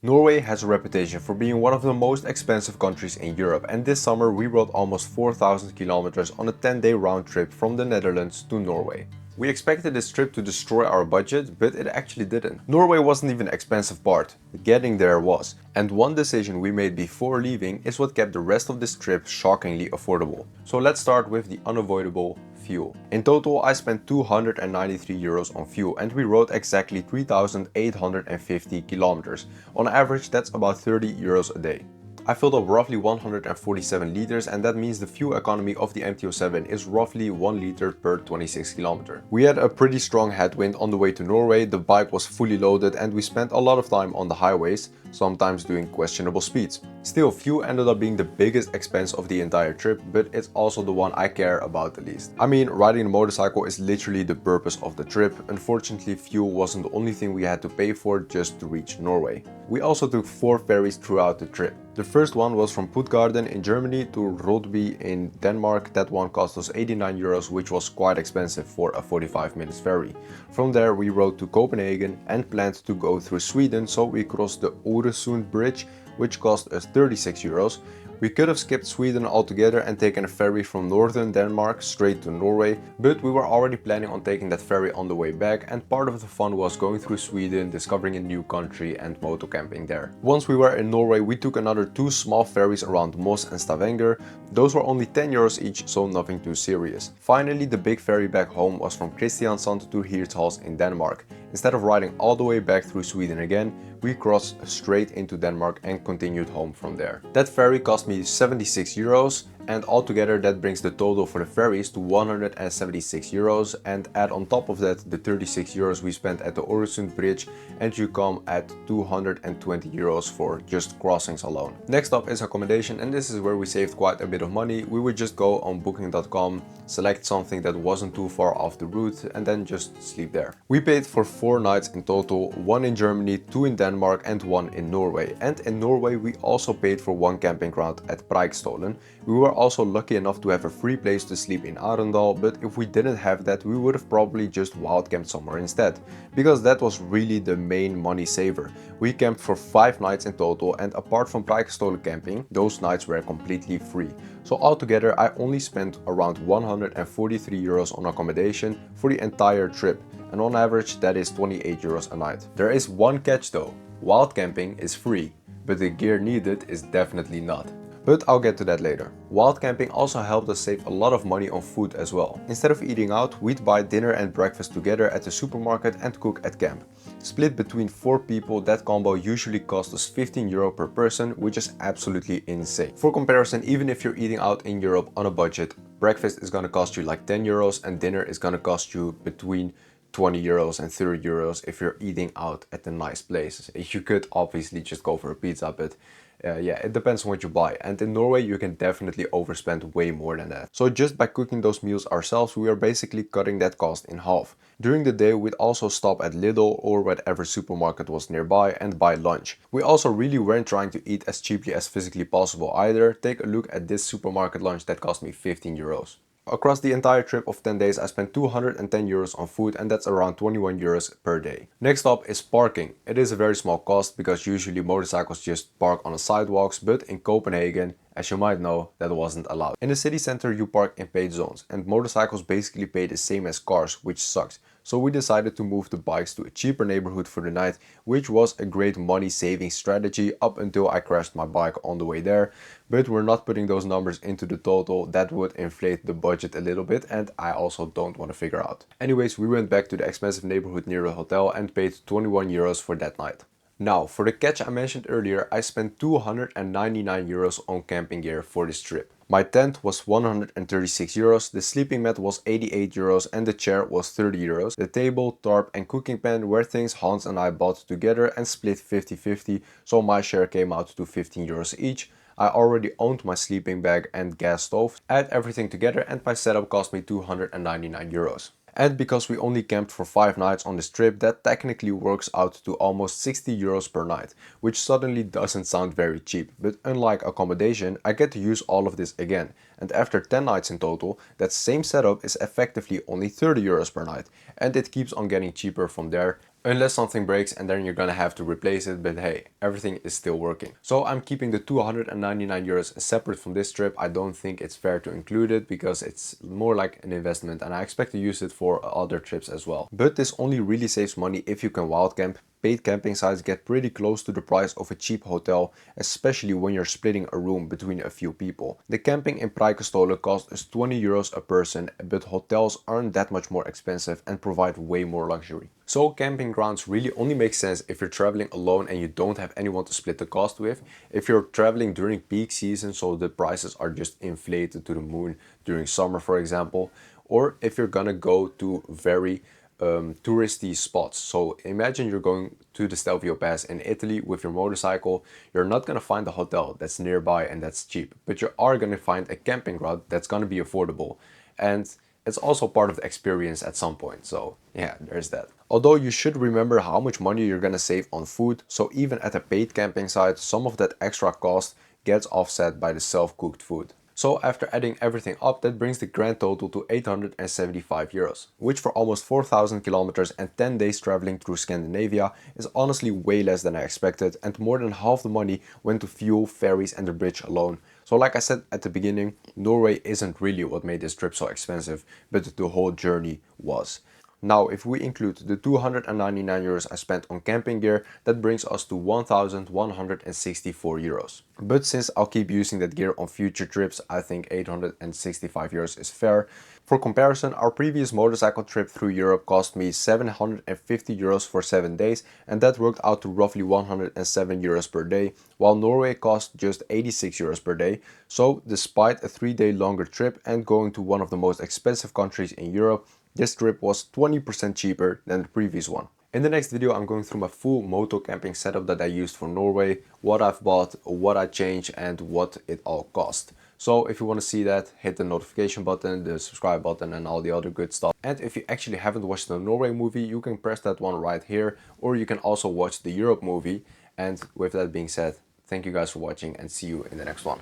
Norway has a reputation for being one of the most expensive countries in Europe, and this summer we rode almost 4,000 kilometers on a 10-day round trip from the Netherlands to Norway. We expected this trip to destroy our budget, but it actually didn't. Norway wasn't even the expensive part, getting there was. And one decision we made before leaving is what kept the rest of this trip shockingly affordable. So let's start with the unavoidable fuel. In total, I spent 293 euros on fuel and we rode exactly 3,850 kilometers. On average, that's about 30 euros a day. I filled up roughly 147 liters, and that means the fuel economy of the MT-07 is roughly 1 liter per 26 kilometer. We had a pretty strong headwind on the way to Norway, the bike was fully loaded and we spent a lot of time on the highways, sometimes doing questionable speeds. Still, fuel ended up being the biggest expense of the entire trip, but it's also the one I care about the least. I mean, riding a motorcycle is literally the purpose of the trip. Unfortunately, fuel wasn't the only thing we had to pay for just to reach Norway. We also took 4 ferries throughout the trip. The first one was from Puttgarden in Germany to Rotby in Denmark. That one cost us 89 euros, which was quite expensive for a 45 minutes ferry. From there we rode to Copenhagen and planned to go through Sweden, so we crossed the Øresund bridge, which cost us 36 euros. We could have skipped Sweden altogether and taken a ferry from northern Denmark straight to Norway, but we were already planning on taking that ferry on the way back, and part of the fun was going through Sweden, discovering a new country and moto camping there. Once we were in Norway, we took another 2 small ferries around Moss and Stavanger. Those were only 10 euros each, so nothing too serious. Finally, the big ferry back home was from Kristiansand to Hirtshals in Denmark. Instead of riding all the way back through Sweden again, we crossed straight into Denmark and continued home from there. That ferry cost me 76 euros, and altogether that brings the total for the ferries to 176 euros, and add on top of that the 36 euros we spent at the Øresund bridge, and you come at 220 euros for just crossings alone. Next up is accommodation, and this is where we saved quite a bit of money. We would just go on booking.com, select something that wasn't too far off the route, and then just sleep there. We paid for 4 nights in total, 1 in Germany, 2 in Denmark and 1 in Norway. And in Norway we also paid for 1 camping ground at Preikestolen. We were also lucky enough to have a free place to sleep in Arendal, but if we didn't have that, we would have probably just wild camped somewhere instead, because that was really the main money saver. We camped for 5 nights in total, and apart from Preikestolen camping, those nights were completely free. So altogether I only spent around 143 euros on accommodation for the entire trip, and on average that is 28 euros a night. There is one catch though: wild camping is free, but the gear needed is definitely not. But I'll get to that later. Wild camping also helped us save a lot of money on food as well. Instead of eating out, we'd buy dinner and breakfast together at the supermarket and cook at camp. Split between 4 people, that combo usually cost us 15 euro per person, which is absolutely insane. For comparison, even if you're eating out in Europe on a budget, breakfast is gonna cost you like 10 euros and dinner is gonna cost you between 20 euros and 30 euros if you're eating out at the nice places. You could obviously just go for a pizza, but yeah, it depends on what you buy. And in Norway you can definitely overspend way more than that. So just by cooking those meals ourselves, we are basically cutting that cost in half. During the day we'd also stop at Lidl or whatever supermarket was nearby and buy lunch. We also really weren't trying to eat as cheaply as physically possible either. Take a look at this supermarket lunch that cost me 15 euros. Across the entire trip of 10 days I spent 210 euros on food, and that's around 21 euros per day. Next up is parking. It is a very small cost because usually motorcycles just park on the sidewalks, but in Copenhagen, as you might know, that wasn't allowed. In the city center you park in paid zones, and motorcycles basically pay the same as cars, which sucks. So we decided to move the bikes to a cheaper neighborhood for the night, which was a great money saving strategy up until I crashed my bike on the way there. But we're not putting those numbers into the total, that would inflate the budget a little bit, and I also don't want to figure out. Anyways, we went back to the expensive neighborhood near the hotel and paid 21 euros for that night. Now, for the catch I mentioned earlier, I spent 299 euros on camping gear for this trip. My tent was 136 euros, the sleeping mat was 88 euros and the chair was 30 euros. The table, tarp and cooking pan were things Hans and I bought together and split 50-50, so my share came out to 15 euros each. I already owned my sleeping bag and gas stove. Add everything together and my setup cost me 299 euros. And because we only camped for 5 nights on this trip, that technically works out to almost 60 euros per night, which suddenly doesn't sound very cheap. But unlike accommodation, I get to use all of this again. And after 10 nights in total, that same setup is effectively only 30 euros per night. And it keeps on getting cheaper from there. Unless something breaks and then you're gonna have to replace it, but hey, everything is still working. So I'm keeping the 299 euros separate from this trip. I don't think it's fair to include it because it's more like an investment and I expect to use it for other trips as well. But this only really saves money if you can wild camp. Paid camping sites get pretty close to the price of a cheap hotel, especially when you're splitting a room between a few people. The camping in Preikestolen costs us 20 euros a person, but hotels aren't that much more expensive and provide way more luxury. So camping grounds really only make sense if you're traveling alone and you don't have anyone to split the cost with. If you're traveling during peak season, so the prices are just inflated to the moon during summer, for example, or if you're gonna go to very touristy spots. So imagine you're going to the Stelvio Pass in Italy with your motorcycle. You're not going to find a hotel that's nearby and that's cheap, but you are going to find a camping ground that's going to be affordable. And it's also part of the experience at some point. So yeah, there's that. Although you should remember how much money you're going to save on food. So even at a paid camping site, some of that extra cost gets offset by the self-cooked food. So after adding everything up, that brings the grand total to 875 euros, which for almost 4,000 kilometers and 10 days traveling through Scandinavia is honestly way less than I expected, and more than half the money went to fuel, ferries and the bridge alone. So like I said at the beginning, Norway isn't really what made this trip so expensive, but the whole journey was. Now, if we include the 299 euros I spent on camping gear, that brings us to 1,164 euros. But since I'll keep using that gear on future trips, I think 865 euros is fair. For comparison, our previous motorcycle trip through Europe cost me 750 euros for 7 days, and that worked out to roughly 107 euros per day, while Norway cost just 86 euros per day. So despite a 3-day longer trip and going to one of the most expensive countries in Europe, this trip was 20% cheaper than the previous one. In the next video, I'm going through my full moto camping setup that I used for Norway, what I've bought, what I changed, and what it all cost. So if you want to see that, hit the notification button, the subscribe button, and all the other good stuff. And if you actually haven't watched the Norway movie, you can press that one right here, or you can also watch the Europe movie. And with that being said, thank you guys for watching and see you in the next one.